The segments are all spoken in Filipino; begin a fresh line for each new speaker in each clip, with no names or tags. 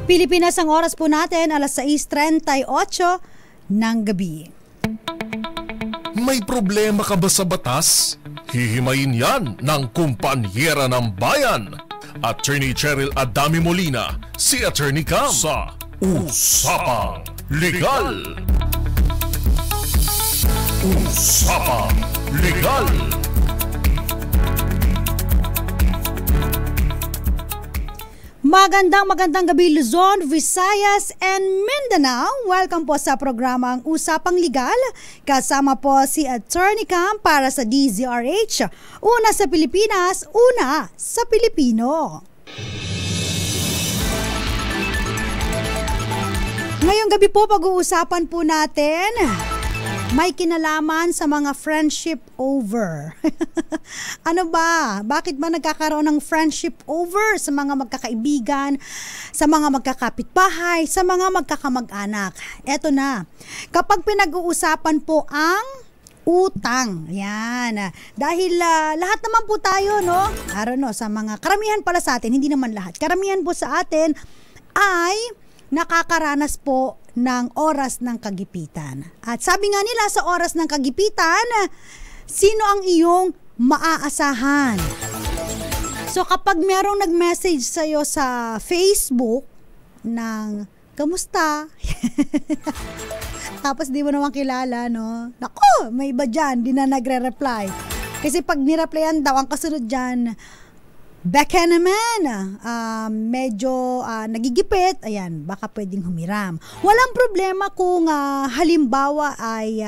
Pilipinas, ang oras po natin, alas 6:38 ng gabi.
May problema ka ba sa batas? Hihimayin yan ng kumpanyera ng bayan. Attorney Cheryl Adami Molina, si Attorney Cam sa Usapang Legal. Usapang Legal.
Magandang gabi Luzon, Visayas, and Mindanao. Welcome po sa programang Usapang Legal. Kasama po si Attorney Cam para sa DZRH. Una sa Pilipinas, una sa Pilipino. Ngayong gabi po pag-uusapan po natin may kinalaman sa mga friendship over. Ano ba? Bakit ba nagkakaroon ng friendship over sa mga magkakaibigan, sa mga magkakapitbahay, sa mga magkakamag-anak? Eto na. Kapag pinag-uusapan po ang utang. Yan. Dahil lahat naman po tayo, no? Sa mga karamihan pala sa atin, hindi naman lahat. Karamihan po sa atin ay nakakaranas po ng oras ng kagipitan. At sabi nga nila, sa oras ng kagipitan, sino ang iyong maaasahan? So kapag merong nag-message sa'yo sa Facebook ng kamusta? Tapos di mo naman kilala, no? Naku, may iba dyan, di na nagre-reply. Kasi pag nireplyan daw, ang kasunod dyan, baka naman, medyo nagigipit, ayan, baka pwedeng humiram. Walang problema kung halimbawa ay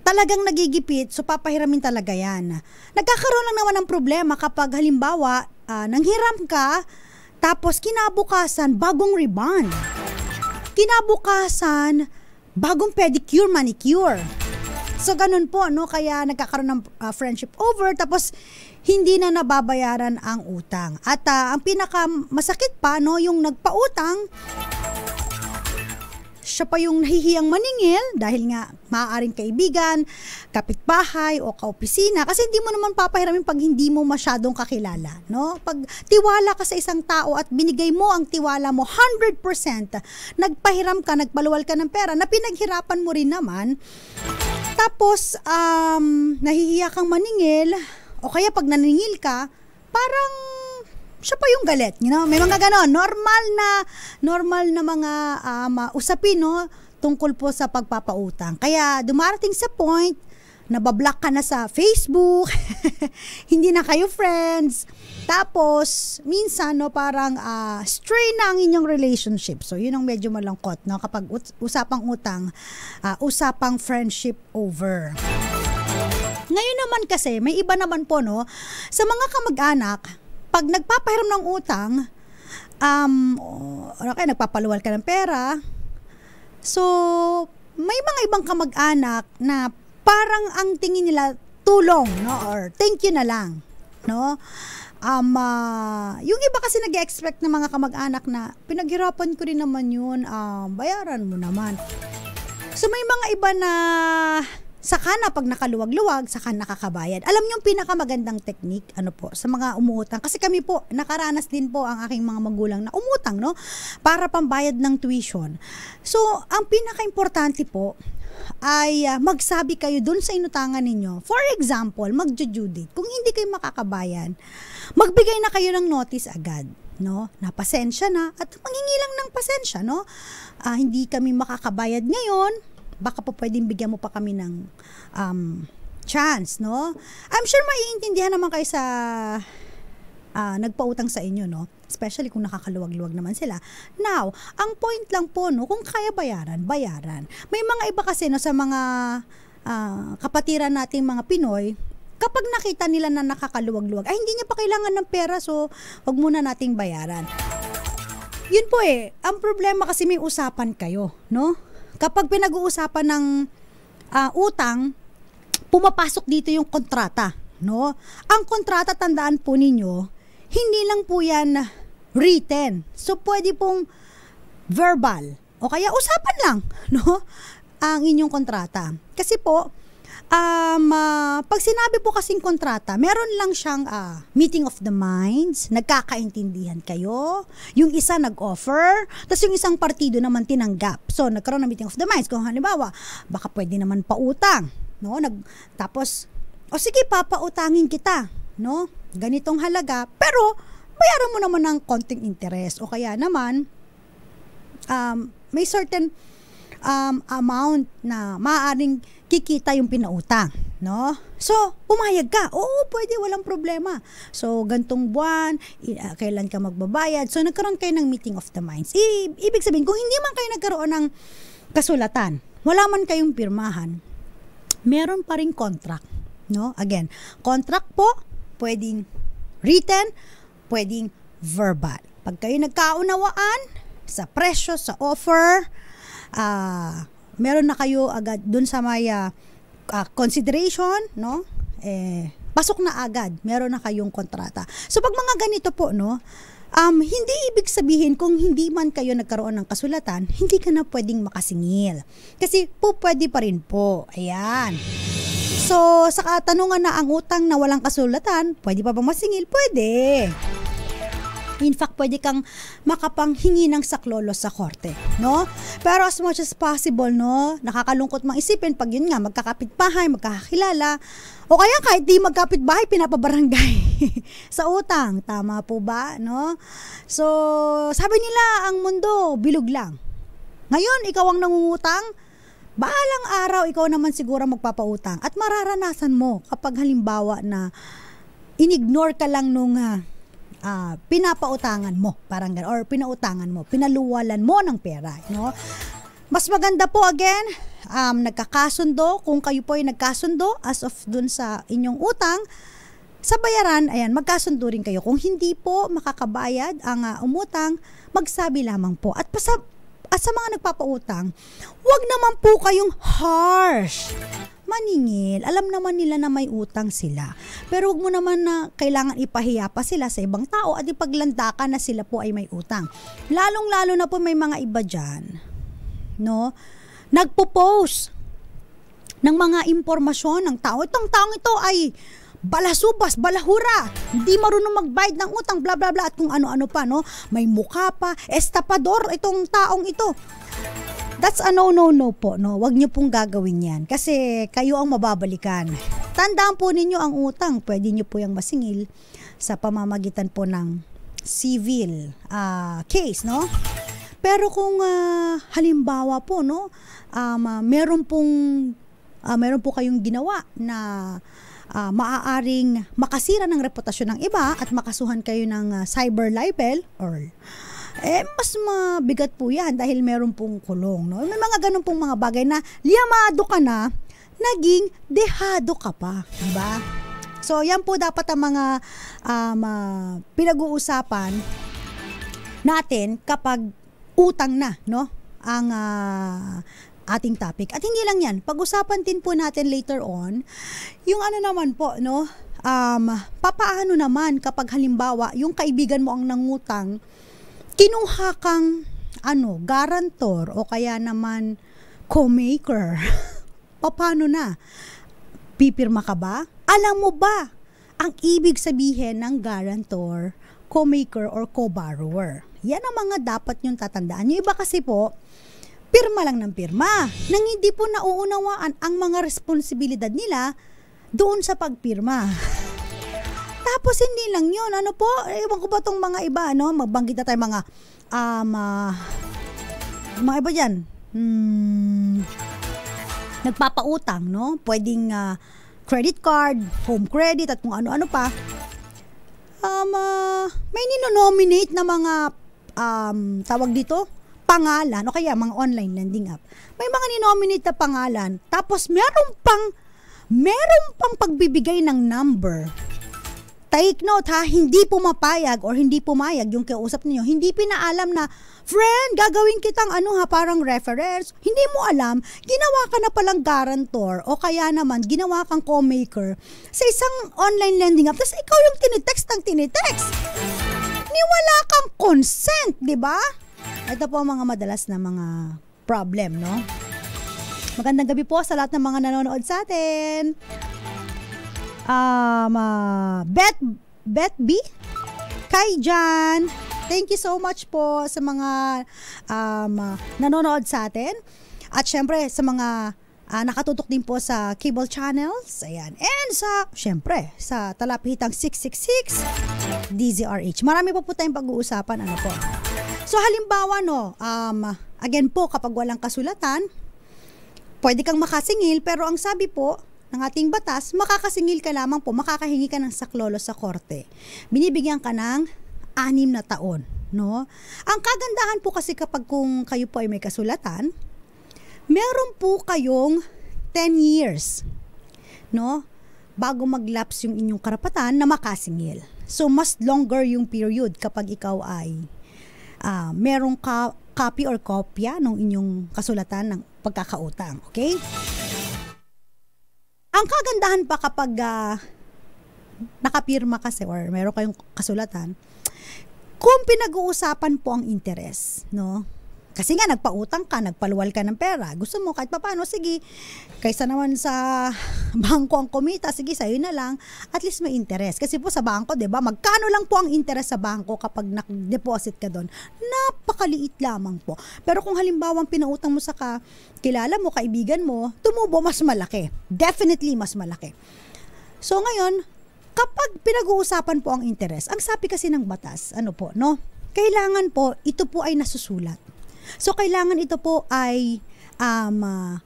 talagang nagigipit, so papahiramin talaga yan. Nagkakaroon lang naman ng problema kapag halimbawa, nanghiram ka, tapos kinabukasan, bagong rebound. Kinabukasan, bagong pedicure, manicure. So ganun po, no? Kaya nagkakaroon ng friendship over, tapos hindi na nababayaran ang utang. At ang pinakamasakit pa, no, yung nagpautang, siya pa yung nahihiyang maningil dahil nga maaaring kaibigan, kapitbahay o kaopisina, kasi hindi mo naman papahiramin pag hindi mo masyadong kakilala, no? Pag tiwala ka sa isang tao at binigay mo ang tiwala mo 100%, nagpahiram ka, nagpaluwal ka ng pera na pinaghirapan mo rin naman, tapos nahihiya kang maningil, o kaya pag naningil ka, parang siya pa yung galit, you know? May mga ganon, normal na mga usapin, no, tungkol po sa pagpapautang. Kaya dumarating sa point, nabablock ka na sa Facebook, hindi na kayo friends, tapos minsan, no, parang strain na ang inyong relationship. So yun ang medyo malungkot, no, kapag usapang utang, usapang friendship over. Ngayon naman kasi, may iba naman po, no, sa mga kamag-anak, pag nagpapahiram ng utang, nagpapaluwal ka ng pera, so, may mga ibang kamag-anak na parang ang tingin nila tulong, no, or thank you na lang, no. Yung iba kasi nag-expect ng mga kamag-anak na pinaghirapan ko rin naman yun, bayaran mo naman. So, may mga iba na saka na pag nakaluwag-luwag, saka nakakabayad. Alam niyo yung pinakamagandang technique, sa mga umuutang. Kasi kami po, nakaranas din po ang aking mga magulang na umutang, no? Para pambayad ng tuition. So, ang pinaka-importante po ay magsabi kayo dun sa inutangan ninyo. For example, mag-due date. Kung hindi kayo makakabayan, magbigay na kayo ng notice agad, no? Na pasensya na at mangingi lang ng pasensya, no? Hindi kami makakabayad ngayon. Baka po pwedeng bigyan mo pa kami ng chance, no? I'm sure maiintindihan naman kayo sa nagpautang sa inyo, no? Especially kung nakakaluwag-luwag naman sila. Now, ang point lang po, no, kung kaya bayaran. May mga iba kasi, no, sa mga kapatiran nating mga Pinoy, kapag nakita nila na nakakaluwag-luwag, ay hindi niya pa kailangan ng pera, so wag muna nating bayaran. Yun po ang problema kasi may usapan kayo, no? Kapag pinag-uusapan ng utang, pumapasok dito yung kontrata, no? Ang kontrata, tandaan po ninyo, hindi lang po yan written. So, pwede pong verbal o kaya usapan lang, no? Ang inyong kontrata. Kasi po, Pag sinabi po kasing kontrata, meron lang siyang meeting of the minds, nagkakaintindihan kayo, yung isa nag-offer, tapos yung isang partido naman tinanggap. So, nagkaroon ng meeting of the minds. Kung halimbawa, baka pwede naman pautang, no? Tapos, sige, papautangin kita, no? Ganitong halaga, pero bayaran mo naman ng konting interest. O kaya naman, may certain amount na maaaring kikita yung pinautang, no? So, pumayag ka. Oo, pwede, walang problema. So, gantong buwan, kailan ka magbabayad. So, nagkaroon kayo ng meeting of the minds. Ibig sabihin, kung hindi man kayo nagkaroon ng kasulatan, wala man kayong pirmahan, meron pa ring contract, no? Again, contract po, pwedeng written, pwedeng verbal. Pag kayo nagkaunawaan sa presyo, sa offer, meron na kayo agad dun sa may consideration, no? Pasok na agad, meron na kayong kontrata. So pag mga ganito po, no, hindi ibig sabihin kung hindi man kayo nagkaroon ng kasulatan, hindi ka na pwedeng makasingil. Kasi po pwede pa rin po. Ayan. So sa katanungan na ang utang na walang kasulatan, pwede pa bang masingil? Pwede. In fact, pwede kang makapanghingi ng saklolo sa korte, no? Pero as much as possible, no, nakakalungkot mang isipin pag yun nga, magkakapitbahay, magkakakilala, o kaya kahit di magkapitbahay, pinapabarangay sa utang. Tama po ba, no? So, sabi nila, ang mundo, bilog lang. Ngayon, ikaw ang nangungutang, bahalang araw, ikaw naman siguro magpapautang. At mararanasan mo kapag halimbawa na inignore ka lang nung pinapautangan mo, parang gano'n, or pinautangan mo, pinaluwalan mo ng pera, no? Mas maganda po again, nagkakasundo, kung kayo po ay nagkasundo as of dun sa inyong utang, sa bayaran, ayan, magkasundo rin kayo. Kung hindi po makakabayad ang umutang, magsabi lamang po. At sa mga nagpapautang, wag naman po kayong harsh. Maningil, alam naman nila na may utang sila. Pero wag mo naman na kailangan ipahiya pa sila sa ibang tao at ipaglandakan na sila po ay may utang. Lalong-lalo na po may mga iba dyan, no? Nagpo-post ng mga impormasyon ng tao. Itong taong ito ay balasubas, balahura, hindi marunong magbayad ng utang, bla bla bla, at kung ano-ano pa, no? May mukha pa, estapador itong taong ito. That's a no po, no? Huwag niyo pong gagawin yan kasi kayo ang mababalikan. Tandaan po ninyo ang utang, pwede niyo po yung masingil sa pamamagitan po ng civil case, no? Pero kung halimbawa po, no, meron po kayong ginawa na maaaring makasira ng reputasyon ng iba at makasuhan kayo ng cyber libel or mas mabigat po yan dahil meron pong kulong, no? May mga ganun pong mga bagay na liyamado ka na, naging dehado ka pa, diba? So, yan po dapat ang mga pinag-uusapan natin kapag utang na, no? Ang ating topic. At hindi lang yan, pag-usapan din po natin later on, yung ano naman po, no? Papaano naman kapag halimbawa, yung kaibigan mo ang nangutang, kinuha kang guarantor o kaya naman co-maker. Paano na? Pipirma ka ba? Alam mo ba ang ibig sabihin ng guarantor, co-maker or co-borrower? Yan ang mga dapat nyong tatandaan. Yung iba kasi po, pirma lang ng pirma, nang hindi po nauunawaan ang mga responsibilidad nila doon sa pagpirma. Tapos hindi lang yun, ano po, ewan ko ba tong mga iba, no? Magbanggit na tayo mga iba dyan, nagpapautang, no? Pwedeng credit card, home credit, at kung ano-ano pa. May ninonominate na mga tawag dito, pangalan, o kaya mga online lending app. May mga ninominate na pangalan, tapos meron pang pagbibigay ng number. Take note ha, hindi pumapayag or hindi pumayag yung kausap niyo. Hindi pinaalam na, friend, gagawin kitang parang reference. Hindi mo alam, ginawa ka na palang guarantor o kaya naman ginawa kang co-maker sa isang online lending app. Tapos ikaw yung tinitext. Wala kang consent, di ba? Ito po ang mga madalas na mga problem, no? Magandang gabi po sa lahat ng mga nanonood sa atin. Bet B, Kai Jan, thank you so much po sa mga nanonood sa atin. At syempre sa mga nakatutok din po sa cable channels. Ayan. And syempre, sa Talapitang 666 DZRH. Marami po tayong pag-uusapan. Ano po? So halimbawa, again po, kapag walang kasulatan, pwede kang makasingil, pero ang sabi po ng ating batas, makakasingil ka lamang po, makakahingi ka ng saklolo sa korte. Binibigyan ka ng 6 na taon. No? Ang kagandahan po kasi kapag kung kayo po ay may kasulatan, meron po kayong 10 years, no? Bago mag-lapse yung inyong karapatan na makasingil. So, mas longer yung period kapag ikaw ay merong copy or kopya ng inyong kasulatan ng pagkakautang. Okay? Ang kagandahan pa kapag nakapirma kasi or meron kayong kasulatan, kung pinag-uusapan po ang interes, no? Kasi nga, nagpautang ka, nagpaluwal ka ng pera. Gusto mo, kahit paano, sige, kaysa naman sa bangko ang kumita, sige, sa'yo na lang, at least may interest. Kasi po sa bangko, diba, magkano lang po ang interest sa bangko kapag nag-deposit ka doon? Napakaliit lamang po. Pero kung halimbawa pinautang mo sa kilala mo, kaibigan mo, tumubo, mas malaki. Definitely mas malaki. So ngayon, kapag pinag-uusapan po ang interest, ang sabi kasi ng batas, kailangan po, ito po ay nasusulat. So, kailangan ito po ay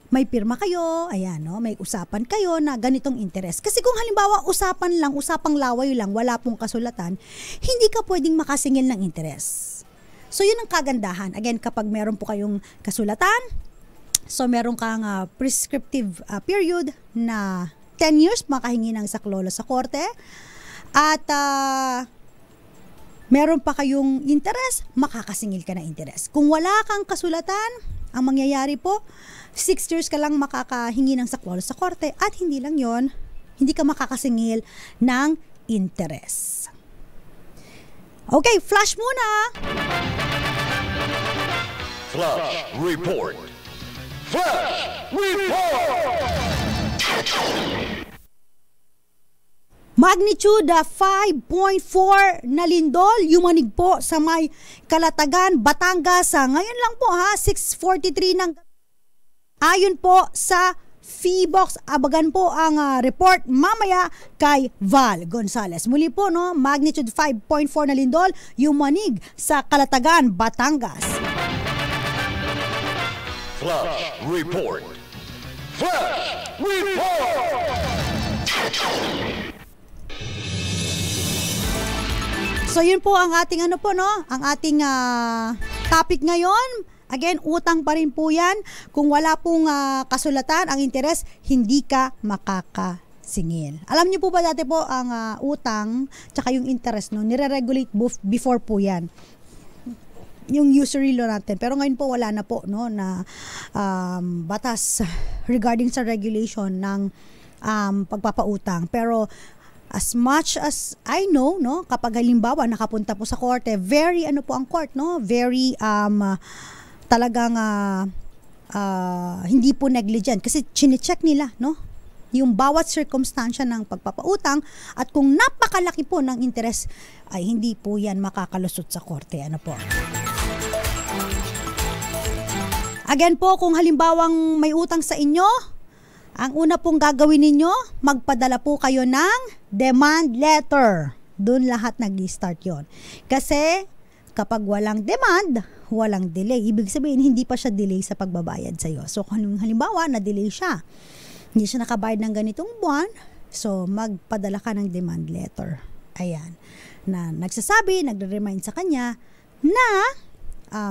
may pirma kayo, ayan, no? May usapan kayo na ganitong interest. Kasi kung halimbawa usapang laway lang, wala pong kasulatan, hindi ka pwedeng makasingil ng interest. So, yun ang kagandahan. Again, kapag meron po kayong kasulatan, so meron kang prescriptive period na 10 years makahingi ng saklolo sa korte, at meron pa kayong interest, makakasingil ka na interest. Kung wala kang kasulatan, ang mangyayari po, 6 years ka lang makakahingi ng saklolo sa korte, at hindi lang yon, hindi ka makakasingil ng interest. Okay, flash muna!
Flash Report! Flash Report!
Magnitude 5.4 na lindol, yumanig po sa may Kalatagan, Batangas. Ngayon lang po 6:43 ng ayon po sa Feebox. Abagan po ang report mamaya kay Val Gonzales. Muli po, magnitude 5.4 na lindol, yumanig sa Kalatagan, Batangas.
Flash Report! Flash Report!
So yun po ang ating ang ating topic ngayon. Again, utang pa rin po yan. Kung wala pong kasulatan, ang interest, hindi ka makakasingil. Alam niyo po ba dati po ang utang tsaka yung interest nire-regulate before po yan. Yung usury law natin. Pero ngayon po wala na po na batas regarding sa regulation ng pagpapautang. Pero as much as I know, kapag halimbawa nakapunta po sa korte, very po ang court, very talagang hindi po negligent kasi chine-check nila, yung bawat circumstansya ng pagpapautang, at kung napakalaki po ng interest ay hindi po yan makakalusot sa korte. Again po, kung halimbawang may utang sa inyo, ang una pong gagawin ninyo, magpadala po kayo ng demand letter. Doon lahat nag-start yon. Kasi kapag walang demand, walang delay. Ibig sabihin, hindi pa siya delay sa pagbabayad sa iyo. So kung halimbawa, na-delay siya, hindi siya nakabayad ng ganitong buwan, so magpadala ka ng demand letter. Ayan. Na nagsasabi, nagre-remind sa kanya na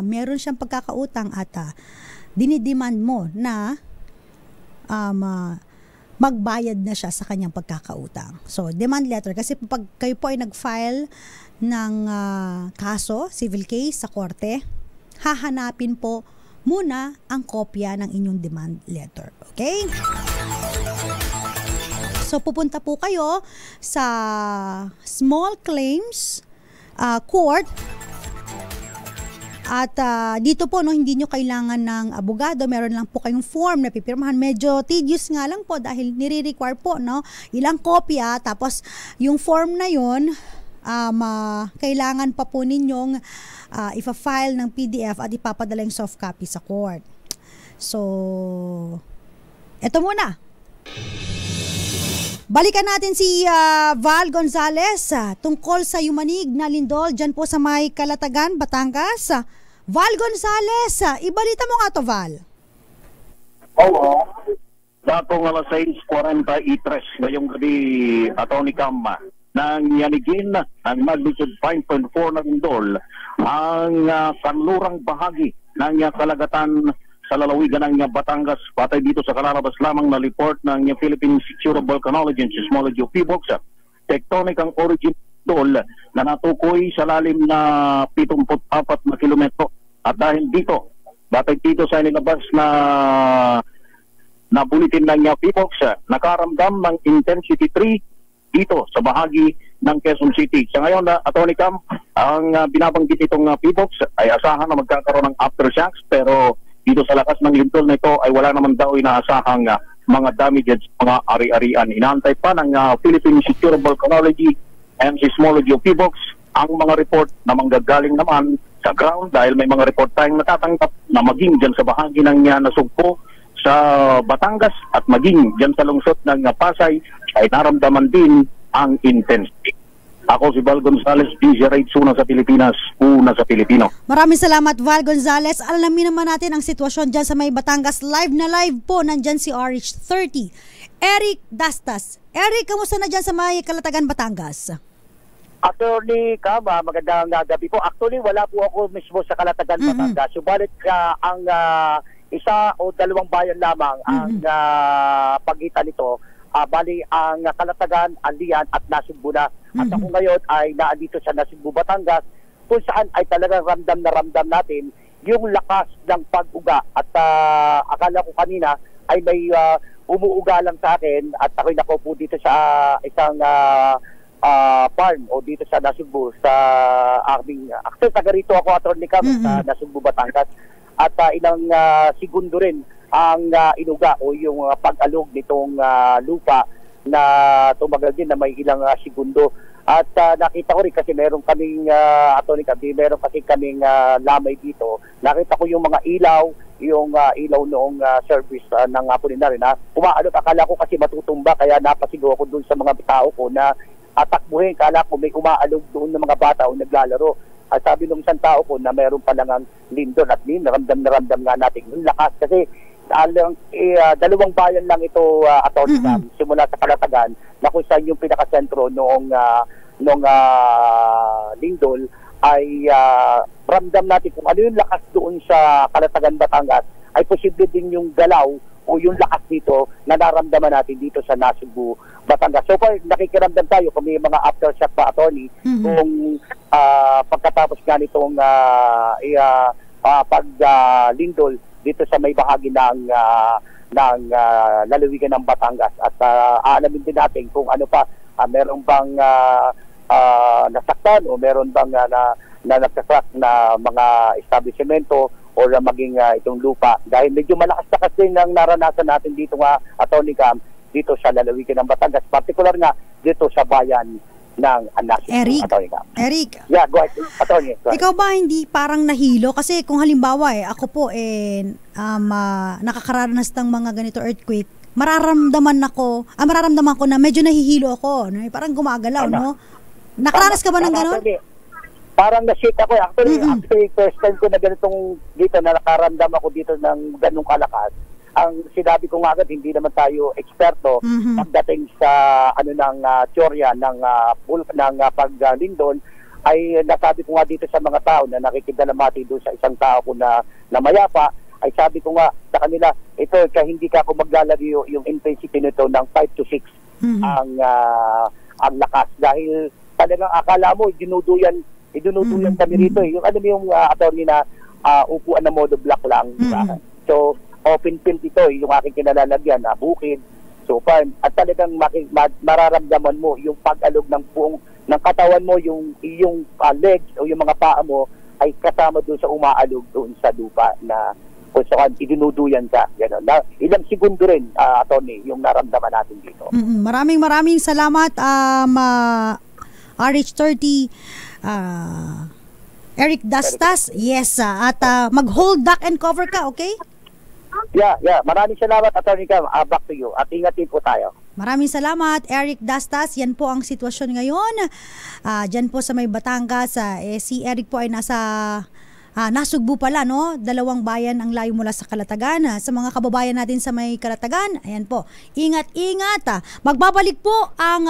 meron siyang pagkakautang at dinidemand mo na magbayad na siya sa kanyang pagkakautang. So, demand letter. Kasi pag kayo po ay nag-file ng kaso, civil case sa korte, hahanapin po muna ang kopya ng inyong demand letter. Okay? So, pupunta po kayo sa small claims court At dito po, no, hindi nyo kailangan ng abogado. Meron lang po kayong form na pipirmahan. Medyo tedious nga lang po dahil nire-require po, no, ilang kopya. Tapos yung form na yun, kailangan pa po ninyong ipa-file ng PDF at ipapadala yung soft copy sa court. So, eto muna. Balikan natin si Val Gonzales tungkol sa yumanig na lindol dyan po sa may Calatagan, Batangas. Val Gonzales, ibalita mo nga to, Val.
Oo. Datong alas 6:43 ngayong gabi, Atty. Cam, nang yanigin ng magnitude 5.4 na lindol ang kanlurang bahagi ng kalagatan sa lalawigan ng Batangas. Patay dito sa kalalabas lamang na report ng Philippine Institute of Volcanology and Seismology o PHIVOLCS. Tectonic ang origin dol na natukoy sa lalim na 74 na kilometro. At dahil dito, batay dito sa nilabas na bulletin ng PHIVOLCS, nakaramdam ng intensity 3 dito sa bahagi ng Quezon City. Sa ngayon, Atty. Cam, ang binabanggit itong PHIVOLCS ay asahan na magkakaroon ng aftershocks, pero dito sa lakas ng lindol na ito ay wala naman daw inaasahang mga damages, mga ari-arian. Inaantay pa ng Philippine Institute of Volcanology and Seismology o PHIVOLCS ang mga report na manggagaling naman sa ground dahil may mga report tayong natatanggap na maging dyan sa bahagi ng nasugpo sa Batangas at maging dyan sa lungsod ng Pasay ay naramdaman din ang intensity. Ako si Val Gonzales, DJ Rates, una sa Pilipinas, una sa Pilipino.
Maraming salamat, Val Gonzales. Alamin naman natin ang sitwasyon dyan sa may Batangas. Live na live po, nandyan si RH30. Eric Dastas. Eric, kamusta na dyan sa may Calatagan, Batangas?
Attorney Kama, magandang gabi po. Actually, wala po ako mismo sa Calatagan, Batangas. Subalit ang isa o dalawang bayan lamang ang pagitan nito. Bali ang Calatagan, Alian at Nasugbu na. At ako ngayon ay naandito sa Nasugbu, Batangas, kung saan ay talagang ramdam na ramdam natin yung lakas ng pag-uga. At akala ko kanina ay may umuuga lang sa akin at ako'y nakaupo dito sa isang farm o dito sa Nasugbu sa aming actually taga rito ako, Atty. Cam, sa Nasugbu, Batangas. At ilang segundo rin ang inuga o yung pag-alog nitong lupa na tumagal din na may ilang segundo. At nakita ko rin kasi meron kaming Atty. Cam, meron kasi kaming lamay dito. Nakita ko yung mga ilaw, yung ilaw noong service ng Apolinario na umaalog. Akala ko kasi matutumba kaya napasigaw ako doon sa mga tao ko na atakbuhin. Akala ko may umaalog doon ng mga bata o naglalaro. At sabi ng isang tao ko na meron palang lindol at naramdam nga natin yung lakas kasi dalawang bayan lang ito, Atty. Cam, simula sa Calatagan na kung saan yung pinakasentro noong lindol ay ramdam natin kung ano yung lakas doon sa Calatagan, Batangas ay posible din yung galaw o yung lakas dito na naramdaman natin dito sa Nasugbu, Batangas. So far, nakikiramdam tayo kung may mga aftershock pa, Atty. Kung pagkatapos nga nitong pag-lindol dito sa may bahagi ng lalawigan ng Batangas. At aalamin din natin kung ano pa, meron bang nasaktan o meron bang na nagkakrak na mga establishmento o maging itong lupa. Dahil medyo malakas na kasi ng naranasan natin dito nga, Atty. Cam, dito sa lalawigan ng Batangas. Particular nga dito sa bayan ng Nasugbu,
Eric.
Yeah, go ahead. Atty. Go ahead.
Ikaw ba hindi parang nahilo? Kasi kung halimbawa ako po nakakaranas ng mga ganito earthquake, mararamdaman ko na medyo nahihilo ako, no? Parang gumagalaw, no? Nakaranas ka ba ng gano'n?
Parang na-shake ako. Actually, first time ko na ganitong dito na nakaramdam ako dito ng ganung kalakas. Ang sinabi ko nga agad, hindi naman tayo eksperto pagdating sa teorya ng paglindol, ay nasabi ko nga dito sa mga tao na nakikidalamati doon sa isang tao ko na mayapa, ay sabi ko nga sa kanila, ito, hindi ka ako maglalagay yung intensity nito ng 5 to 6 ang lakas. Dahil talagang akala mo, dinuduyan kami rito. Yung yung attorney na upuan na modo block lang. So, open field ito, yung aking kinalalagyan, bukid, so farm, at talagang mararamdaman mo yung pag-alog ng buong ng katawan mo, yung legs o yung mga paa mo ay kasama doon sa umaalog doon sa lupa na kung saan idinuduyan ka. Gano'n. Ilang segundo rin, Atty., yung naramdaman natin dito.
Maraming salamat, RH30, Eric Dastas. Yes, at mag-hold duck and cover ka, okay?
Yeah. Maraming salamat, Atty. Cam. Back to you. At ingatin po tayo.
Maraming salamat, Eric Dastas. Yan po ang sitwasyon ngayon. Diyan po sa may Batangas, si Eric po ay Nasugbu pala, no? 2 bayan ang layo mula sa Calatagan. Sa mga kababayan natin sa may Calatagan, ayan po, ingat-ingat. Magbabalik po ang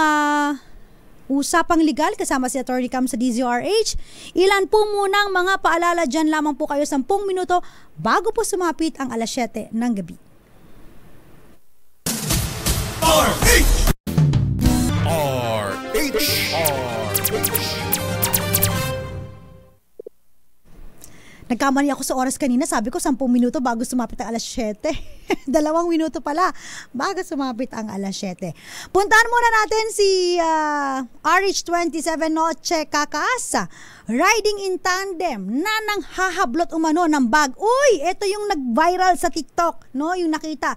usapang legal kasama si Atty. Cam sa DZRH. Ilan po munang mga paalala dyan lamang po kayo 10 minuto bago po sumapit ang alas 7 ng gabi.
RH.
Nagkamali ako sa oras kanina. Sabi ko 10 minuto bago sumapit ang alas 7. 2 minuto pala bago sumapit ang alas 7. Puntahan muna natin si RH27 Noche Cacas. Riding in tandem na nanghahablot umano ng bag. Uy, ito yung nag-viral sa TikTok, no? Yung nakita.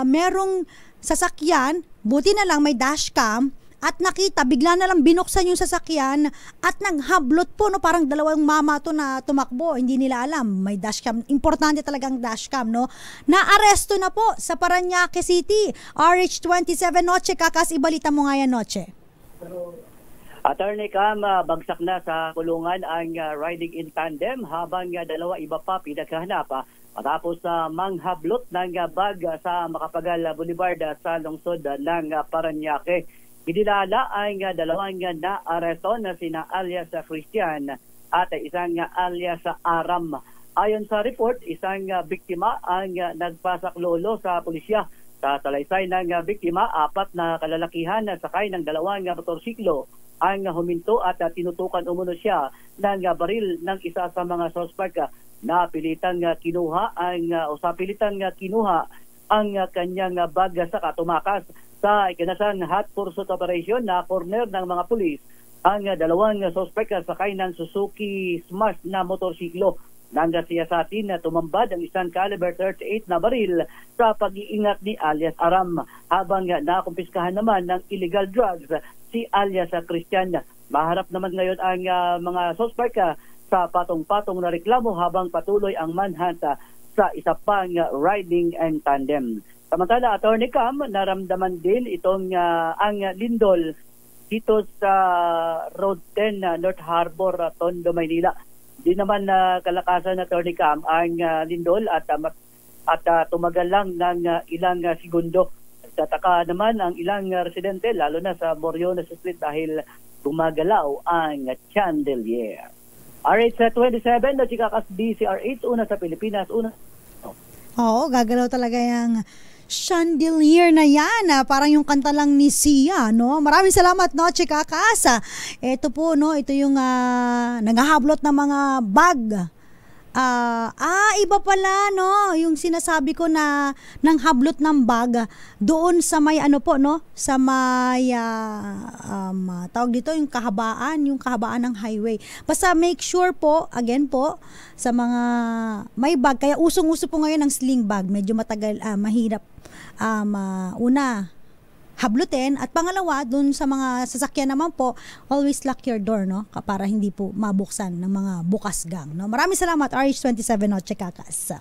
Merong sasakyan, buti na lang may dashcam, at nakita, bigla na lang binuksan yung sasakyan at nanghablot po, no? Parang 2 mama to na tumakbo, hindi nila alam, may dashcam. Importante talagang dashcam, no? Naaresto na po sa Parañaque City. RH27 Noche Cacas, ibalita mo nga yan, Noche.
Attorney Cam, bagsak na sa kulungan ang riding in tandem habang 2 iba pa pinaghahanap matapos manghablot ng bag sa Macapagal Boulevard sa lungsod ng Parañaque. Kinilala ang 2 na-aresto na sina alias Christian at isang alias Aram. Ayon sa report, isang biktima ang nagpasaklolo sa pulisya. Sa salaysay ng biktima, 4 na kalalakihan na sakay ng 2 motorsiklo ang huminto at tinutukan umano siya ng baril ng isa sa mga suspect na pilitang kinuha ang kanyang bag sa tumakas sa ikinasang hot pursuit operation na corner ng mga pulis ang 2 suspect sakay ng Suzuki Smash na motorsiklo. Nang siyasatin na tumambad ang isang caliber 38 na baril sa pag-iingat ni alias Aram, habang nakumpiskahan naman ng illegal drugs si alias Christian. Maharap naman ngayon ang mga suspect sa patong-patong na reklamo habang patuloy ang manhunt sa isa pang riding and tandem. Samantala, Attorney Cam, naramdaman din itong ang lindol dito sa Road 10 North Harbor, Tondo, Maynila. Di naman kalakasan na Attorney Cam ang lindol at tumagal lang ng ilang segundo. Tataka naman ang ilang residente lalo na sa Moriones Street dahil gumagalaw ang chandelier. RH27 na Chikakas DCR8, una sa Pilipinas, una.
Oo, gagalaw talaga yung chandelier na yan. Parang yung kanta lang ni Sia, no? Maraming salamat, no, Chikakas. Ito po, no, ito yung naghahablot ng mga bag. Iba pala, no, yung sinasabi ko na nang hablot ng bag doon sa may no, sa may tawag dito yung kahabaan ng highway. Basta make sure po, again po, sa mga may bag, kaya usong-uso po ngayon ang sling bag, medyo matagal, mahirap una hablutin, at pangalawa, dun sa mga sasakyan naman po, always lock your door, no? Para hindi po mabuksan ng mga bukas gang, no? Maraming salamat, RH27 Noche Cacas.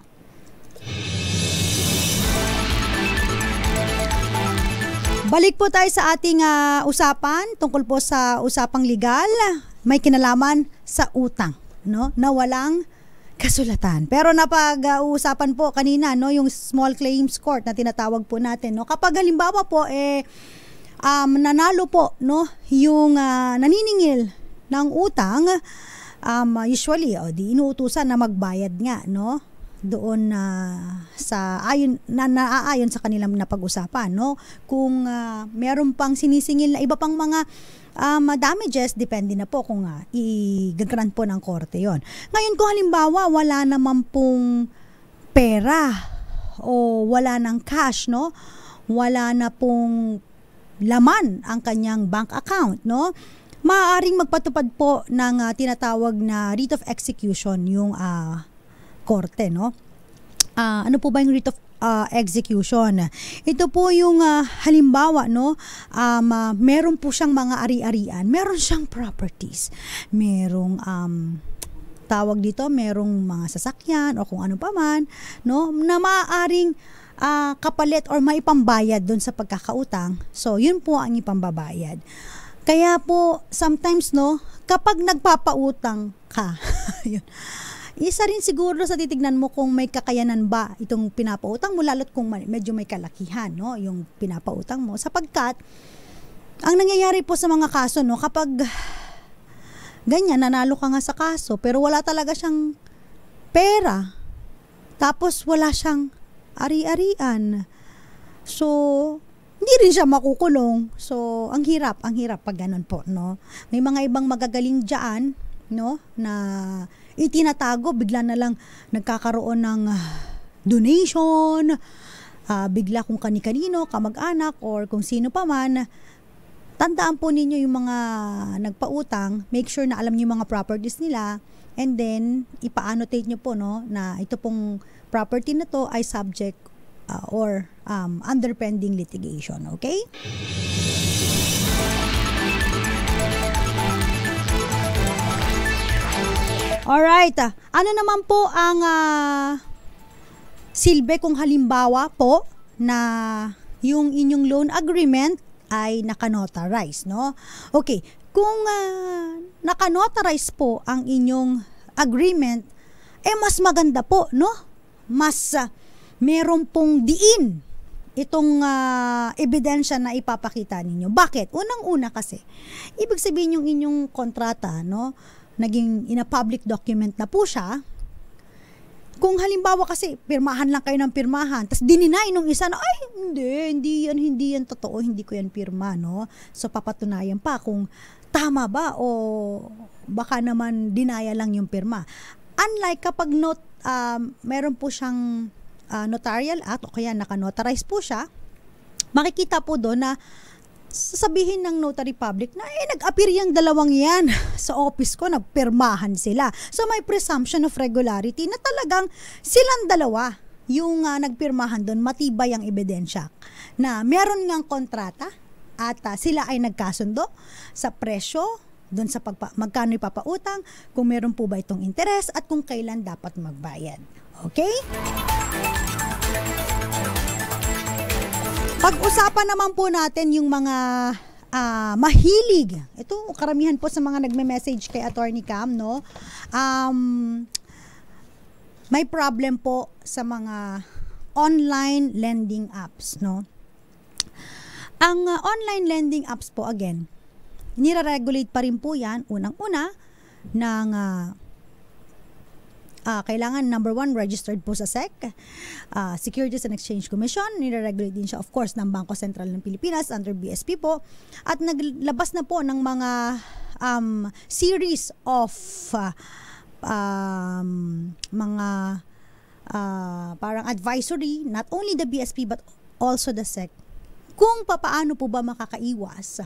Balik po tayo sa ating usapan tungkol po sa usapang legal. May kinalaman sa utang, no? Na walang kasulatan. Pero napag-uusapan po kanina, no, yung small claims court na tinatawag po natin, no. Kapag halimbawa po nanalo po, no, yung naniningil ng utang, usually di inuutusan na magbayad nga, no, doon sa naaayon sa kanilang napag-usapan, no. Kung meron pang sinisingil na iba pang mga damages, depende na po kung i-grant po ng korte yon. Ngayon kung halimbawa wala naman pong pera o wala ng cash, no, wala na pong laman ang kanyang bank account, no, maaaring magpatupad po ng tinatawag na writ of execution yung korte, no? Ano po ba yung writ of execution? Ito po yung halimbawa, no? Meron po siyang mga ari-arian, meron siyang properties, merong tawag dito, merong mga sasakyan o kung ano pa man, no? Na maaaring kapalit or maipambayad doon sa pagkakautang. So, yun po ang ipambabayad. Kaya po, sometimes, no, kapag nagpapautang ka, yun, isa rin siguro sa titignan mo kung may kakayanan ba itong pinapautang mo, lalo't kung medyo may kalakihan, no, yung pinapautang mo. Sapagkat, ang nangyayari po sa mga kaso, no, kapag ganyan, nanalo ka nga sa kaso, pero wala talaga siyang pera, tapos wala siyang ari-arian. So, hindi rin siya makukulong. So, ang hirap pag ganun po, no? May mga ibang magagaling dyan, no, na itinatago, bigla na lang nagkakaroon ng donation, bigla kung kani-kanino, kamag-anak, or kung sino pa man. Tandaan po ninyo yung mga nagpautang, make sure na alam niyo yung mga properties nila, and then, ipa-annotate nyo po, no, na ito pong property na to ay subject or under pending litigation. Okay? Alright. Ano naman po ang silbi kung halimbawa po na yung inyong loan agreement ay nakanotarize, no? Okay. Kung nakanotarize po ang inyong agreement, mas maganda po, no? Mas meron pong diin itong ebidensya na ipapakita ninyo. Bakit? Unang-una kasi, ibig sabihin yung inyong kontrata, no, naging in a public document na po siya. Kung halimbawa kasi, pirmahan lang kayo ng pirmahan, tapos dininay nung isa na, ay, hindi yan totoo, hindi ko yan pirma, no? So, papatunayan pa kung tama ba o baka naman dinaya lang yung pirma. Unlike kapag meron po siyang notarial act o kaya naka-notarize po siya, makikita po doon na sasabihin ng notary public na nag-appear yung dalawang yan sa office ko, nagpirmahan sila. So may presumption of regularity na talagang silang dalawa yung nagpirmahan doon, matibay ang ebidensya na meron ngang kontrata at sila ay nagkasundo sa presyo, doon sa magkano ipapautang, kung meron po ba itong interes at kung kailan dapat magbayad. Okay? Pag-usapan naman po natin yung mga mahilig. Ito, karamihan po sa mga nagme-message kay Attorney Cam, no? May problem po sa mga online lending apps, no? Ang online lending apps po, again, nire-regulate pa rin po yan, unang-una, ng kailangan, number 1, registered po sa SEC, Securities and Exchange Commission. Nire-regulate din siya, of course, ng Bangko Sentral ng Pilipinas under BSP po. At naglabas na po ng mga series of mga parang advisory, not only the BSP but also the SEC, kung papaano po ba makakaiwas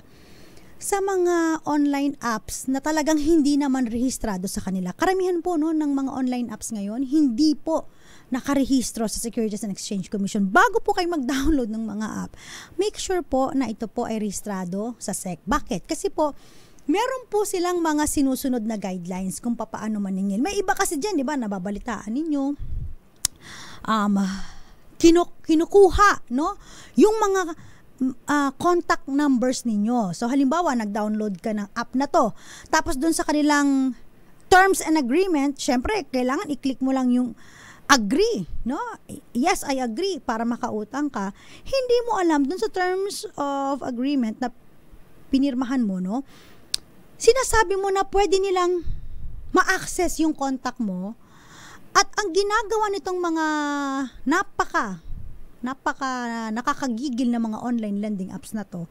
sa mga online apps na talagang hindi naman rehistrado sa kanila. Karamihan po, no, ng mga online apps ngayon, hindi po nakarehistro sa Securities and Exchange Commission. Bago po kayo mag-download ng mga app, make sure po na ito po ay rehistrado sa SEC. Bakit? Kasi po, meron po silang mga sinusunod na guidelines kung papaano maningil. May iba kasi dyan, di ba, nababalitaan ninyo, kinukuha, no, yung mga contact numbers ninyo. So, halimbawa, nag-download ka ng app na to. Tapos, dun sa kanilang terms and agreement, syempre, kailangan i-click mo lang yung agree, no? Yes, I agree, para makautang ka. Hindi mo alam, dun sa terms of agreement na pinirmahan mo, no? Sinasabi mo na pwede nilang ma-access yung contact mo. At ang ginagawa nitong mga napaka nakakagigil na mga online lending apps na to,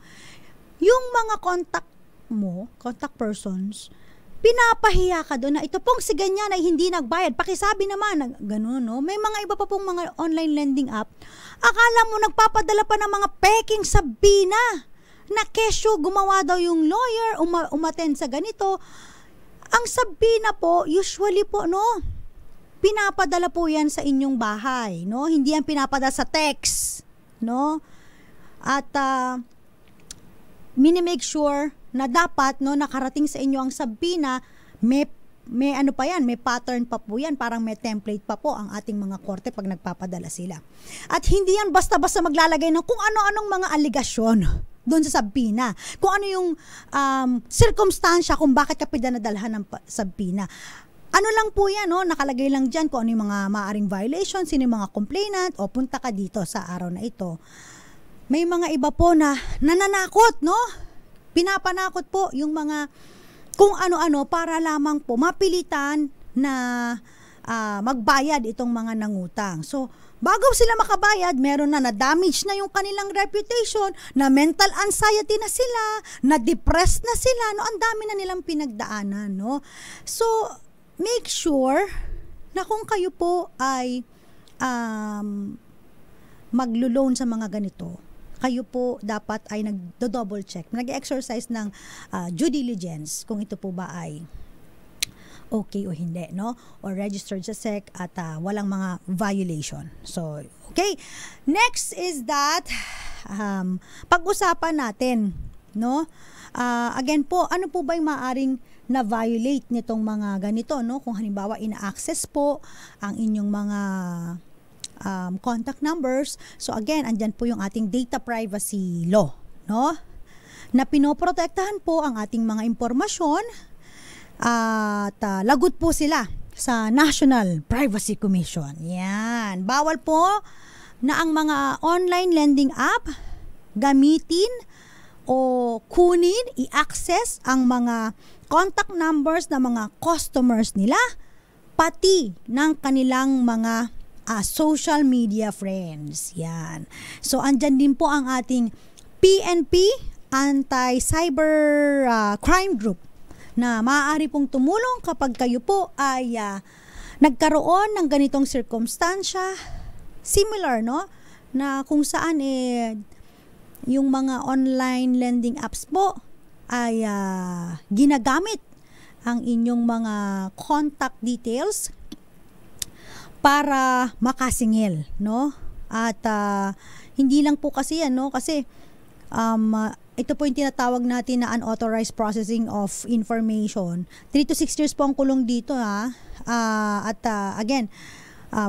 yung mga contact mo, contact persons, pinapahiya ka doon na ito pong si ganyan ay hindi nagbayad. Pakisabi naman, gano'n, no? May mga iba pa pong mga online lending app, akala mo nagpapadala pa ng mga peking sabina na kesyo, gumawa daw yung lawyer, umattend sa ganito. Ang sabina po, usually po, no, pinapadala po yan sa inyong bahay, no? Hindi yan pinapadala sa text, no? At minimake sure na dapat, no, nakarating sa inyo ang sabina, may ano pa yan, may pattern pa po yan, parang may template pa po ang ating mga korte pag nagpapadala sila. At hindi yan basta-basta maglalagay ng kung ano-anong mga aligasyon doon sa sabina. Kung ano yung circumstansya kung bakit ka pinadalhan ng sabina. Ano lang po yan, no? Nakalagay lang dyan kung ano yung mga maaaring violations, sino yung mga complainant, o punta ka dito sa araw na ito. May mga iba po na nananakot, no? Pinapanakot po yung mga kung ano-ano para lamang po mapilitan na magbayad itong mga nangutang. So, bago sila makabayad, meron na damage na yung kanilang reputation, na mental anxiety na sila, na depressed na sila, no? Ang dami na nilang pinagdaanan, no? So, make sure na kung kayo po ay maglo-loan sa mga ganito, kayo po dapat ay nag-double check, nag-exercise ng due diligence kung ito po ba ay okay o hindi, no? Or registered sa SEC at walang mga violation. So, okay. Next is that pag-usapan natin, no? Again po, ano po ba yung maaring na-violate nitong mga ganito, no? Kung halimbawa ina-access po ang inyong mga contact numbers. So again, andyan po yung ating data privacy law, no? Na pinoprotektahan po ang ating mga impormasyon at lagot po sila sa National Privacy Commission. Yan. Bawal po na ang mga online lending app gamitin o kunin, i-access ang mga contact numbers ng mga customers nila, pati ng kanilang mga social media friends. Yan. So, andyan din po ang ating PNP, Anti-Cyber Crime Group, na maaari pong tumulong kapag kayo po ay nagkaroon ng ganitong circumstansya. Similar, no? Na kung saan yung mga online lending apps po ay ginagamit ang inyong mga contact details para makasingil, no? At hindi lang po kasi yan, no? Kasi ito po yung tinatawag natin na unauthorized processing of information. 3 to 6 years po ang kulong dito, ha? Again,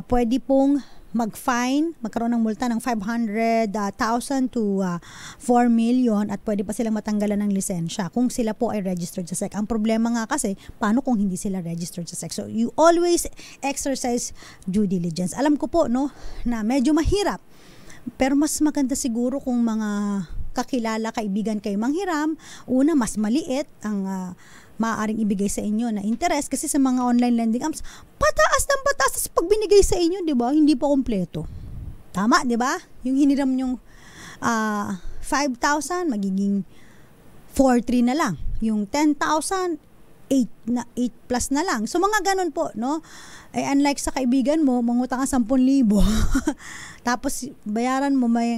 pwede pong mag-fine, magkaroon ng multa ng 500,000 to 4 million at pwede pa silang matanggalan ng lisensya kung sila po ay registered sa SEC. Ang problema nga kasi, paano kung hindi sila registered sa SEC? So, you always exercise due diligence. Alam ko po, no, na medyo mahirap. Pero mas maganda siguro kung mga kakilala, kaibigan kayo manghiram. Una, mas maliit ang maaaring ibigay sa inyo na interest kasi sa mga online lending apps, pataas ng pataas pag binigay sa inyo, di ba? Hindi pa kompleto. Tama, di ba? Yung hiniram nyong 5,000, magiging 4,300 na lang. Yung 10,000, 8 plus na lang. So, mga ganun po, no? Unlike sa kaibigan mo, mangutang ka 10,000, tapos bayaran mo may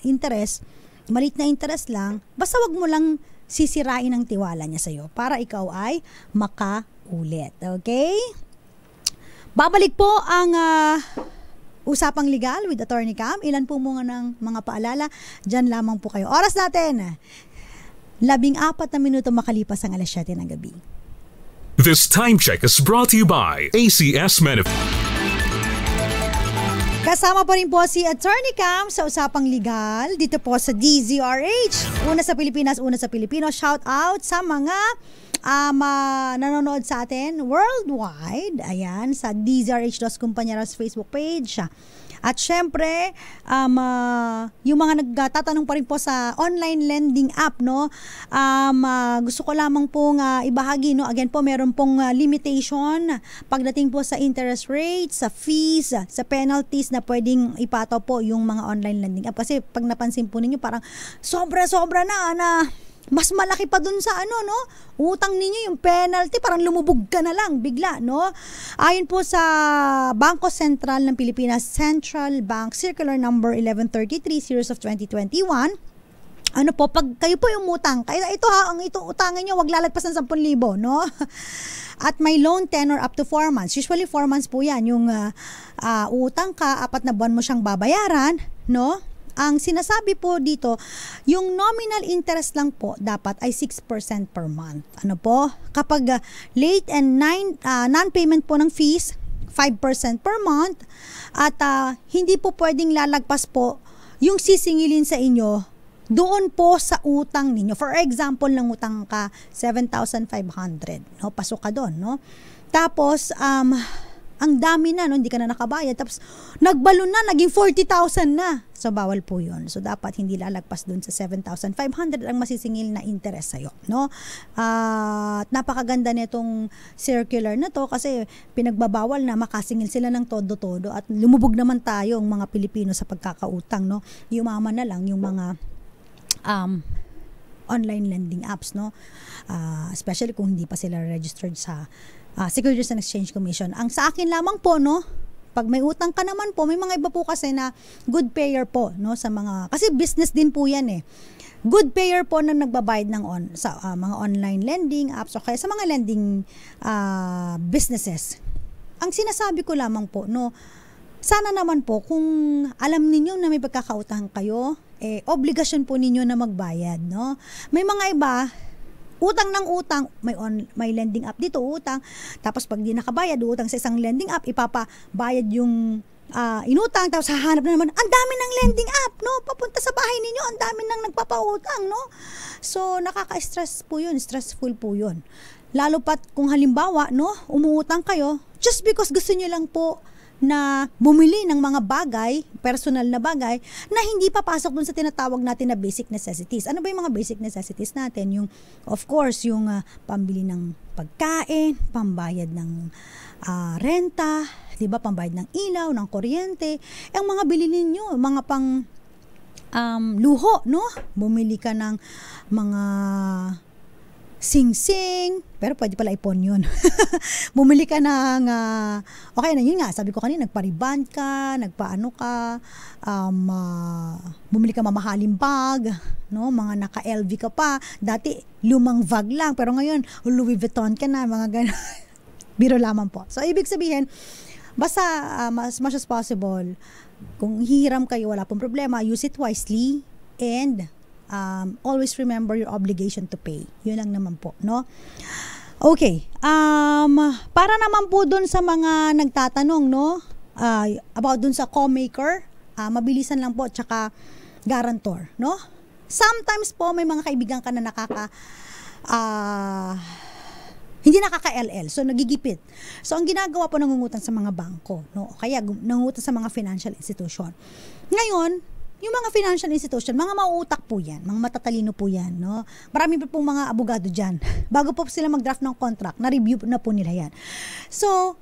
interest, malit na interest lang, basta wag mo lang sisirain ang tiwala niya sa'yo para ikaw ay makaulit. Okay? Babalik po ang usapang legal with Attorney Cam. Ilan po mga ng mga paalala? Diyan lamang po kayo. Oras natin, 14 na minuto makalipas ang 7:00 ng gabi.
This time check is brought to you by ACS Manufacturing.
Kasama pa rin po si Attorney Cam sa usapang legal dito po sa DZRH. Una sa Pilipinas, una sa Pilipino. Shout out sa mga nanonood sa atin worldwide. Ayan, sa DZRH Dos Compañeros Facebook page. At syempre, yung mga nagtatanong pa rin po sa online lending app, no? Gusto ko lamang pong ibahagi, no? Again po, meron pong limitation pagdating po sa interest rates, sa fees, sa penalties na pwedeng ipataw po yung mga online lending app. Kasi pag napansin po ninyo, parang sobra-sobra na mas malaki pa dun sa no? Utang ninyo yung penalty, parang lumubog ka na lang bigla, no? Ayon po sa Bangko Sentral ng Pilipinas, Central Bank Circular Number 1133 Series of 2021, ano po, pag kayo po yung umutang, kaya ito ha, ang ito utangin nyo, wag lalagpas ng 10,000, no? At may loan tenor up to 4 months. Usually 4 months po yan. Yung utang ka, 4 na buwan mo siyang babayaran, no? Ang sinasabi po dito, yung nominal interest lang po dapat ay 6% per month. Ano po? Kapag late and non-payment po ng fees, 5% per month. At hindi po pwedeng lalagpas po yung sisingilin sa inyo doon po sa utang ninyo. For example, ng utang ka 7,500, no? Pasok ka doon, no? Tapos ang dami na, no? Hindi ka na nakabayad, tapos nagbalon na, naging 40,000 na. So bawal po 'yun. So dapat hindi lalagpas doon sa 7,500 ang masisingil na interest sa'yo, no? At napakaganda nitong circular na to kasi pinagbabawal na makasingil sila ng todo-todo at lumubog naman tayong mga Pilipino sa pagkakautang, no? Yumaman na lang yung mga online lending apps, no? Especially kung hindi pa sila registered sa Securities and Exchange Commission. Ang sa akin lamang po, no, pag may utang ka naman po, may mga iba po kasi na good payer po, no, sa mga, kasi business din po yan eh. Good payer po na nagbabayad ng sa mga online lending apps o kaya sa mga lending businesses. Ang sinasabi ko lamang po, no, sana naman po kung alam ninyo na may pagkakautang kayo, obligasyon po ninyo na magbayad, no? May mga iba, utang ng utang, may lending app dito, utang, tapos pag di nakabayad, utang sa isang lending app, ipapabayad yung inutang, tapos hahanap na naman, ang dami ng lending app, no? Papunta sa bahay ninyo, ang dami nang nagpapautang, no? So, nakaka-stress po yun, stressful po yun. Lalo pat kung halimbawa, no, umuutang kayo, just because gusto nyo lang po na bumili ng mga bagay, personal na bagay, na hindi papasok dun sa tinatawag natin na basic necessities. Ano ba yung mga basic necessities natin? Yung, of course, yung pambili ng pagkain, pambayad ng renta, diba, pambayad ng ilaw, ng kuryente, ang mga bilhin nyo, mga pang luho, no? Bumili ka ng mga sing-sing, pero pwede pala ipon yun. Bumili ka ng, okay na yun nga, sabi ko kanina, nagpa-reband ka, nagpa-ano ka, bumili ka mamahaling bag, no? Mga naka-LV ka pa, dati lumang bag lang, pero ngayon, Louis Vuitton ka na, mga ganun. Biro lamang po. So, ibig sabihin, basta as much as possible, kung hihiram kayo, wala pong problema, use it wisely, and always remember your obligation to pay. Yun lang naman po, no? Okay. Para naman po dun sa mga nagtatanong, no? About dun sa co-maker, mabilisan lang po, tsaka guarantor, no? Sometimes po, may mga kaibigan ka na hindi nakaka-LL, so nagigipit. So, ang ginagawa po, nangungutang sa mga bangko, no? O kaya, nangungutang sa mga financial institution. Ngayon, yung mga financial institution, mga mauutak po yan, mga matatalino po yan, no? Marami po pong mga abogado dyan. Bago po sila mag-draft ng contract, na-review na po nila yan. So,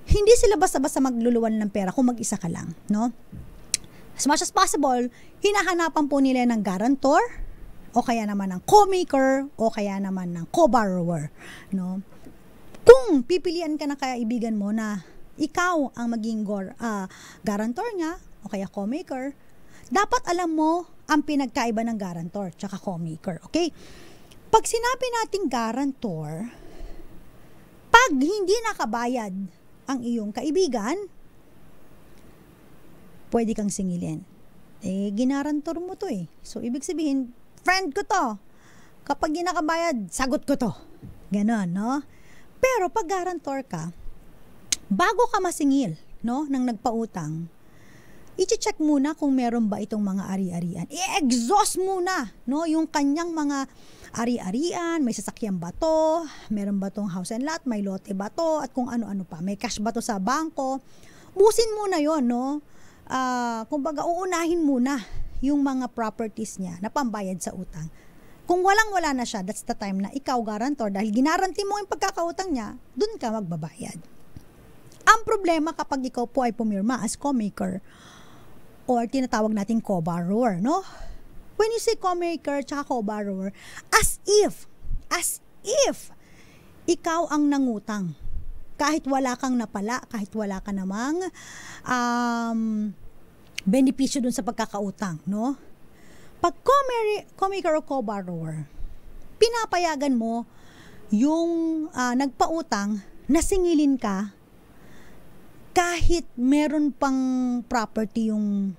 hindi sila basta-basta magluluwan ng pera kung mag-isa ka lang, no? As much as possible, hinahanapan po nila ng guarantor, o kaya naman ng co-maker, o kaya naman ng co-borrower, no? Kung pipilian ka ng kaibigan mo na ikaw ang maging guarantor niya, o kaya co-maker, dapat alam mo ang pinagkaiba ng guarantor tsaka co-maker, okay? Pag sinabi nating guarantor, pag hindi nakabayad ang iyong kaibigan, pwede kang singilin. Ginarantor mo to eh. So, ibig sabihin, friend ko to. Kapag hindi nakabayad, sagot ko to. Ganon, no? Pero pag guarantor ka, bago ka masingil, no, ng nagpautang, i-check muna kung meron ba itong mga ari-arian. I-exhaust muna, no, yung kanyang mga ari-arian, may sasakyan ba to, meron ba tong house and lot, may lote ba to, at kung ano-ano pa, may cash ba to sa bangko. Busin muna yon, no? Kumbaga, uunahin muna yung mga properties niya na pambayad sa utang. Kung walang-wala na siya, that's the time na ikaw guarantor, dahil ginaranti mo yung pagkakautang niya, dun ka magbabayad. Ang problema kapag ikaw po ay pumirma as co-maker, or tinatawag natin co-borrower, no? When you say co-maker tsaka co-borrower, as if ikaw ang nangutang. Kahit wala kang napala, kahit wala ka namang benepisyo dun sa pagkakautang, no? Pag co-maker o co-borrower, pinapayagan mo yung nagpautang na singilin ka kahit meron pang property yung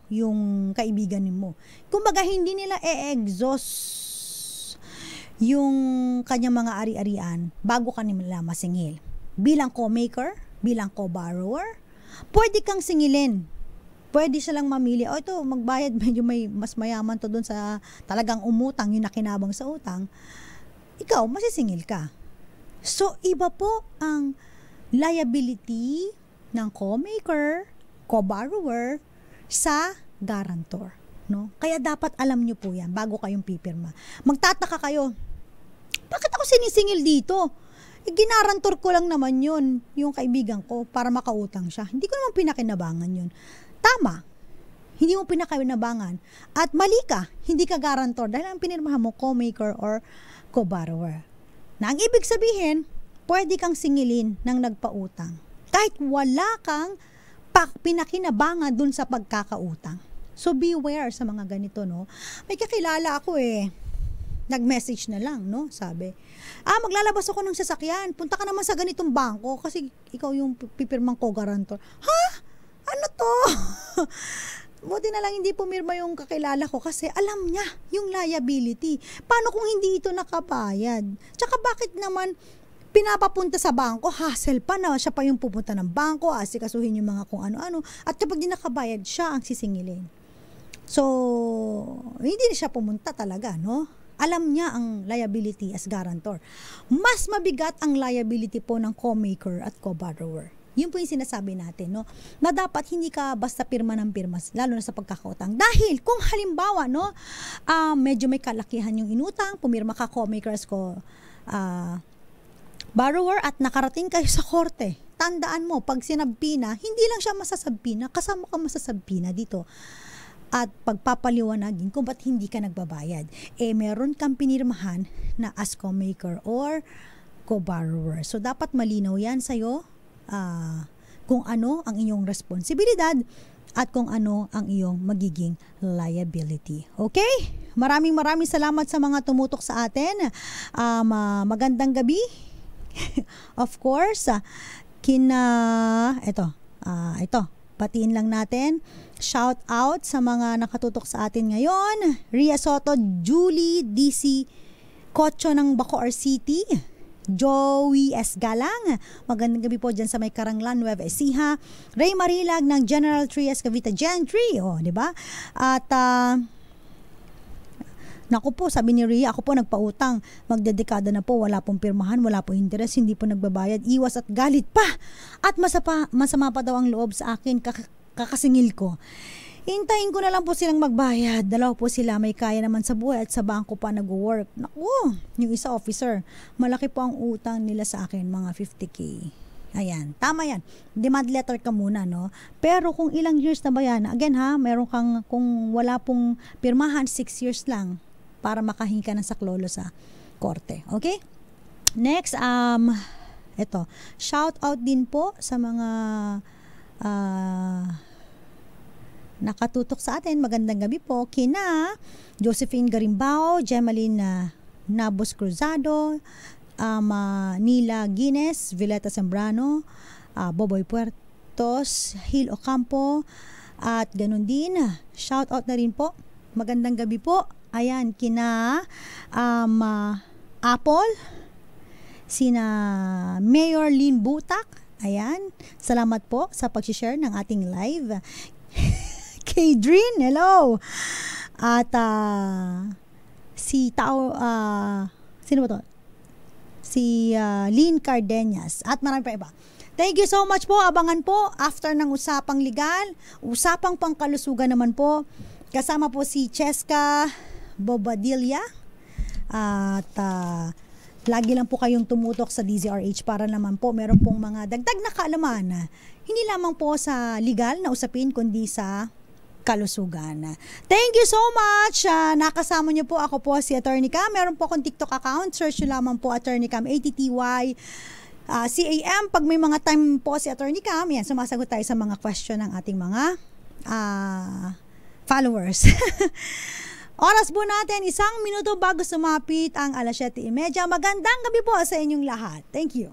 yung kaibigan mo. Kumbaga hindi nila exhaust yung kanyang mga ari-arian bago ka nila masingil. Bilang co-maker, bilang co-borrower, pwede kang singilin. Pwede silang mamili, ito, magbayad, medyo mas mayaman to dun sa talagang umutang, yung nakinabang sa utang. Ikaw, masisingil ka. So, iba po ang liability ng co-maker, co-borrower, sa guarantor, no? Kaya dapat alam nyo po yan bago kayong pipirma. Magtataka kayo, bakit ako sinisingil dito? Ginarantor ko lang naman yun, yung kaibigan ko, para makautang siya. Hindi ko naman pinakinabangan yun. Tama, hindi mo pinakinabangan. At mali ka, hindi ka guarantor dahil ang pinirmahan mo, co-maker or co-borrower. Na ang ibig sabihin, pwede kang singilin ng nagpautang. Kahit wala kang pinakinabangan dun sa pagkakautang. So beware sa mga ganito, no? May kakilala ako nag-message na lang, no? Sabi, maglalabas ako ng sasakyan. Punta ka naman sa ganitong bangko kasi ikaw yung pipirmang co-guarantor. Ha? Ano to? Buti na lang hindi pumirma yung kakilala ko kasi alam niya yung liability. Paano kung hindi ito nakabayad? Tsaka bakit naman pinapapunta sa bangko, hassle pa na siya pa yung pupunta ng bangko, asikasuhin yung mga kung ano-ano, at kapag di nakabayad, siya ang sisingilin. So, hindi siya pumunta talaga, no? Alam niya ang liability as guarantor. Mas mabigat ang liability po ng co-maker at co-borrower. Yun po yung sinasabi natin, no? Na dapat hindi ka basta pirma ng pirma, lalo na sa pagkakautang. Dahil kung halimbawa, no, medyo may kalakihan yung inutang, pumirma ka co-maker as borrower at nakarating kayo sa korte. Tandaan mo, pag sinabpi na, hindi lang siya masasabpi na, kasama ka masasabpi na dito. At pagpapaliwanagin kung ba't hindi ka nagbabayad. Meron kang pinirmahan na as co-maker or co-borrower. So, dapat malinaw yan sa'yo kung ano ang inyong responsibilidad at kung ano ang iyong magiging liability. Okay? Maraming salamat sa mga tumutok sa atin. Magandang gabi. Of course, ito, patiin lang natin. Shout out sa mga nakatutok sa atin ngayon. Ria Soto, Julie DC Kocho ng Bacoor City, Joey S. Galang, magandang gabi po dyan sa may Karanglan, Nueva Ecija. Ray Marilag ng General Trias Cavite Gentry, di ba? At naku po, sabi ni Rhea, ako po nagpautang. Magdedekada na po, wala pong pirmahan, wala pong interes, hindi po nagbabayad, iwas at galit pa. At masama pa daw ang loob sa akin, kakasingil ko. Hintayin ko na lang po silang magbayad. Dalaw po sila, may kaya naman sa buhay at sa bangko pa nag-work. Naku, yung isa officer, malaki po ang utang nila sa akin, mga 50K. Ayan, tama yan. Demand letter ka muna, no? Pero kung ilang years na ba yan, again ha, meron kang, kung wala pong pirmahan, 6 years lang, para makahingi ka ng saklolo sa korte. Okay? Next, ito. Shout out din po sa mga nakatutok sa atin. Magandang gabi po. Kina Josephine Garimbao, Gemaline Nabos Cruzado, Nila Guinness, Violeta Sembrano, Boboy Puertos, Hil Ocampo, at ganun din. Shout out na rin po. Magandang gabi po. Ayan, kina Apple, sina Mayor Lynn Butak. Ayan, salamat po sa pag-share ng ating live. Kay Drin, hello. At sino ba to? Si Lynn Cardenas at marami pa iba. Thank you so much po. Abangan po after ng usapang legal, usapang pangkalusugan naman po. Kasama po si Cheska Bobadilla at lagi lang po kayong tumutok sa DZRH para naman po meron pong mga dagdag na kaalaman, hindi lamang po sa legal na usapin kundi sa kalusugan. Thank you so much. Nakasama niyo po, ako po si Attorney Cam. Meron po akong TikTok account, search nyo lamang po Attorney Cam, ATTY CAM. Pag may mga time po si Attorney Cam, yan, sumasagot tayo sa mga question ng ating mga followers. Oras po natin, 1 minuto bago sumapit ang alas 7:30. Magandang gabi po sa inyong lahat. Thank you.